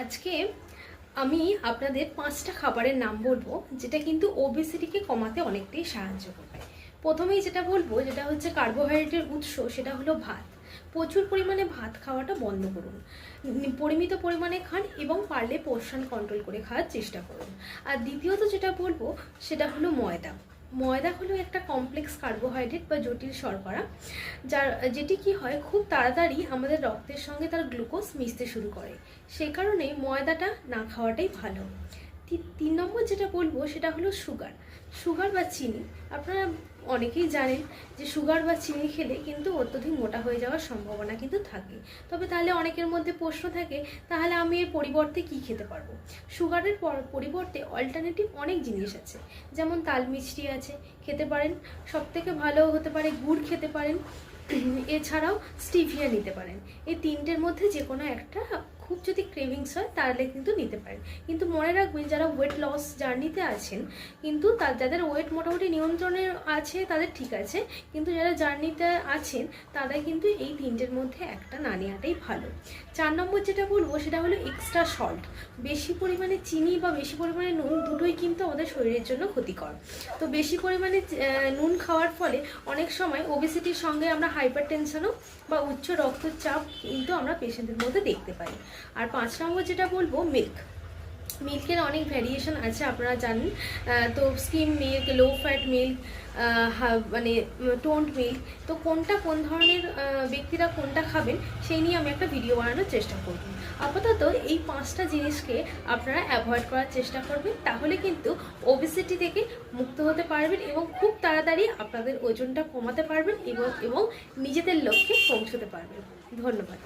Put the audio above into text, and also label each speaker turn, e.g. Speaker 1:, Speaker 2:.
Speaker 1: আজকে আমি আপনাদের 5টা খাবারের নাম বলবো যেটা কিন্তু ওবেসিটিকে কমাতে অনেকটাই সাহায্য করবে। প্রথমেই যেটা বলবো যেটা হচ্ছে কার্বোহাইড্রেটের উৎস, সেটা হলো ভাত। প্রচুর পরিমাণে ভাত খাওয়াটা বন্ধ করুন, পরিমিত পরিমাণে খান এবং পারলে পোর্শন কন্ট্রোল করে খাওয়ার চেষ্টা করুন। আর দ্বিতীয়ত যেটা বলবো সেটা হলো ময়দা। ময়দা হলো একটা কমপ্লেক্স কার্বোহাইড্রেট বা জটিল শর্করা, যেটি কি হয় খুব তাড়াতাড়ি আমাদের রক্তের সঙ্গে তার গ্লুকোজ মিশতে শুরু করে। সেই কারণে ময়দাটা না খাওয়াটাই ভালো। 3 নম্বর যেটা বলবো সেটা হলো সুগার। সুগার বা চিনি, আপনারা অনেকেই জানেন যে সুগার বা চিনি খেলে কিন্তু অত্যধিক মোটা হয়ে যাওয়ার সম্ভাবনা কিন্তু থাকে। তবে তাহলে অনেকের মধ্যে প্রশ্ন থাকে, তাহলে আমি এর পরিবর্তে কি খেতে পারবো? সুগারের পরিবর্তে অল্টারনেটিভ অনেক জিনিস আছে, যেমন তাল মিষ্টি আছে, খেতে পারেন। সবথেকে ভালো হতে পারে গুড় খেতে পারেন, এছাড়াও স্টিভিয়া নিতে পারেন। এই তিনটের মধ্যে যে কোনো একটা, খুব যদি ক্রেভিংস হয় তাহলে কিন্তু নিতে পারেন। কিন্তু মনে রাখবেন, যারা ওয়েট লস জার্নিতে আছেন, কিন্তু যাদের ওয়েট মোটামুটি নিয়ন্ত্রণে আছে তাদের ঠিক আছে, কিন্তু যারা জার্নিতে আছেন তারা কিন্তু এই তিনটের মধ্যে একটা না নেওয়াটাই ভালো। 4 নম্বর যেটা বলবো সেটা হলো এক্সট্রা সল্ট। বেশি পরিমাণে চিনি বা বেশি পরিমাণে নুন দুটোই কিন্তু আমাদের শরীরের জন্য ক্ষতিকর। তো বেশি পরিমাণে নুন খাওয়ার ফলে অনেক সময় ওবেসিটির সঙ্গে আমরা হাইপার টেনশনও বা উচ্চ রক্তচাপ কিন্তু আমরা পেশেন্টের মধ্যে দেখতে পাই। আর 5 নম্বর যেটা বলবো মিল্কের অনেক ভ্যারিয়েশন আছে, আপনারা জানেন। তো scheme milk, low fat milk, মানে টোন্ড মিল্ক, তো কোন ধরনের ব্যক্তিরা কোনটা খাবেন সেই নিয়ে আমি একটা ভিডিও বানানোর চেষ্টা করব। আপাতত এই 5টা জিনিসকে আপনারা অ্যাভয়েড করার চেষ্টা করবেন, তাহলে কিন্তু ওবেসিটি থেকে মুক্ত হতে পারবেন এবং খুব তাড়াতাড়ি আপনাদের ওজনটা কমাতে পারবেন এবং নিজেদের লক্ষ্যে পৌঁছতে পারবেন। ধন্যবাদ।